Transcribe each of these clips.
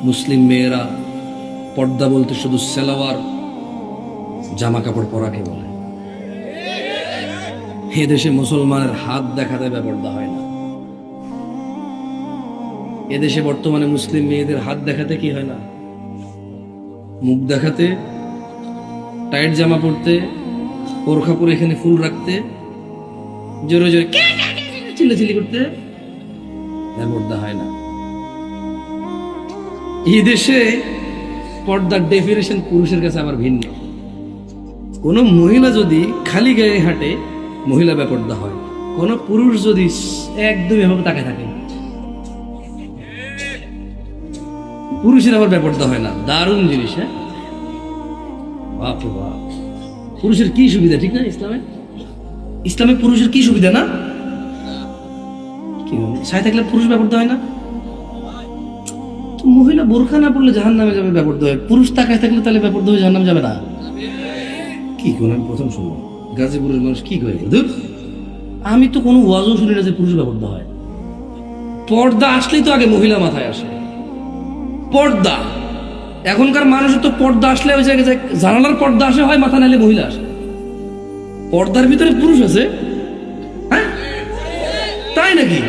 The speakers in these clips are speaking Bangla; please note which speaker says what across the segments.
Speaker 1: মুসলিম মেয়েরা পর্দা বলতে শুধু সালোয়ার জামা কাপড় পরাকে বলে। এ দেশে মুসলমানের হাত দেখাতে বেপর্দা হয় না। এদেশে বর্তমানে মুসলিম মেয়েদের হাত দেখাতে কি হয় না, মুখ দেখাতে, টাইট জামা পরতে, বোরখা পরে এখানে ফুল রাখতে, জোরে জোরে চিল্লাচিল্লি করতে বেপর্দা হয় না। এই দেশে পর্দার ডেফিনেশন পুরুষের কাছে আবার ভিন্ন। কোন মহিলা যদি খালি গায়ে হাঁটে, মহিলা বেপর্দা হয়। কোন পুরুষ যদি একদম এভাবে তাকায় থাকে, পুরুষের আবার বেপর্দা হয় না। দারুণ জিনিস। হ্যাঁ, বাপ রে বাপ। পুরুষের কি সুবিধা, ঠিক না? ইসলামে পুরুষের কি সুবিধা না? কি ছাই থাকলে পুরুষ বেপর্দা হয় না? মহিলা বোরখা না পড়লে জাহান্নামে যাবে, বেপর্দা হয়। পুরুষ তাকায় থাকলে তাহলে বেপর্দা হয়ে জাহান্নামে যাবে না? কি কোন আমি প্রথম শুনলাম গাজীপুরের মানুষ কি করে। আমি তো কোনো ওয়াজও শুনি না যে পুরুষ বেপর্দা হয়। পর্দা আসলেই তো আগে মহিলা মাথায় আসে। পর্দা, এখনকার মানুষের তো পর্দা আসলে ওই জায়গায় জানালার পর্দা আসে হয়, মাথা নাইলে মহিলা আসে। পর্দার ভিতরে পুরুষ আছে? হ্যাঁ, তাই নাকি?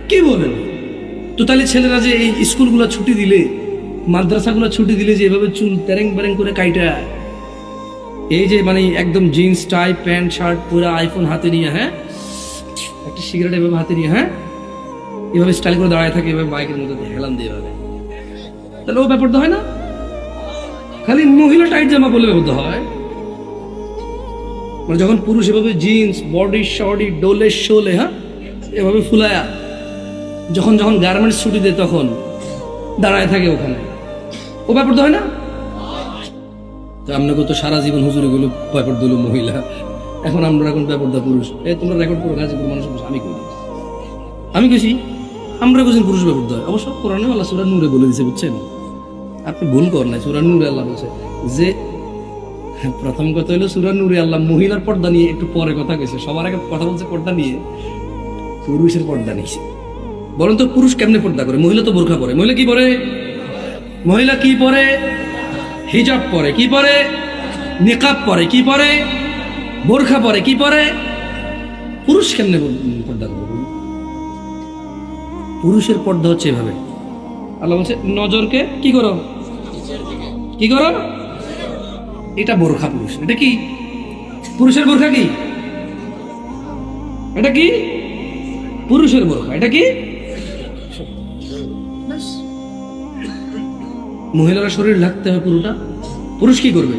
Speaker 1: কি বলেন? তো তাহলে ছেলেরা যে এই স্কুলগুলো ছুটি দিলে, মাদ্রাসাগুলো ছুটি দিলে, যে এভাবে চুল তেরেং বেরেং করে কাইটা, এই যে মানে একদম জিন্স টাই প্যান্ট শার্ট পুরো, আইফোন হাতে নিয়ে, হ্যাঁ, একটা সিগারেট এভাবে হাতে নিয়ে, হ্যাঁ, এভাবে স্টাইল করে দাঁড়ায় থাকে, এভাবে বাইকের মধ্যে হেলান দিয়ে এভাবে, তাহলে ও বেপর্দা হয় না? খালি মহিলা টাইট জামা পরলে বেপর্দা হয়। মানে যখন পুরুষ এভাবে জিন্স বডি শর্টি ডোলে শোলে, হ্যাঁ, এভাবে ফুলায়া যখন যখন গার্মেন্টস ছুটি দেয় তখন দাঁড়ায় থাকে ওখানে, ও বেপর্দা হয় না? তো আপনাকে তো সারা জীবন হুজুরে গুলো বেপর্দা হলো মহিলা, এখন আমরা এখন বেপর্দা পুরুষ। তোমরা রেকর্ড করো, গাজীপুর মানুষের আমি কেছি আমরা কেছি পুরুষ বেপর্দা হয়। অবশ্য কোরআনে আল্লাহ সূরা নূরে বলে দিয়েছে, বুঝছেন? আপনি ভুল করেন না। সূরা নূরে আল্লাহ বলছে যে, প্রথম কথা হলো সূরা নূরে আল্লাহ মহিলার পর্দা নিয়ে একটু পরে কথা কইছে, সবার আগে কথা বলছে পর্দা নিয়ে, পুরুষের পর্দা নিয়েছে। বলেন তো পুরুষ কেমনে পর্দা করে? মহিলা তো বোরখা পরে। মহিলা কি পরে? মহিলা কি পরে? হিজাব পরে। কি পরে? নিকাব পরে। কি পরে? বোরখা পরে। কি পরে? পুরুষ কেমনে পর্দা করে? পুরুষের পর্দা হচ্ছে এভাবে। আল্লাহ বলছে নজরকে কি করো, কি করো, এটা বোরখা পুরুষ। এটা কি পুরুষের বোরখা? কি এটা? কি পুরুষের বোরখা? এটা কি? মহিলারা শরীর ঢাকতে হয় পুরোটা। পুরুষ কি করবে?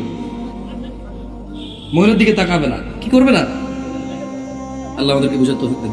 Speaker 1: মহিলার দিকে তাকাবে না। কি করবে না? আল্লাহ আমাদেরকে বুঝাতে হবে।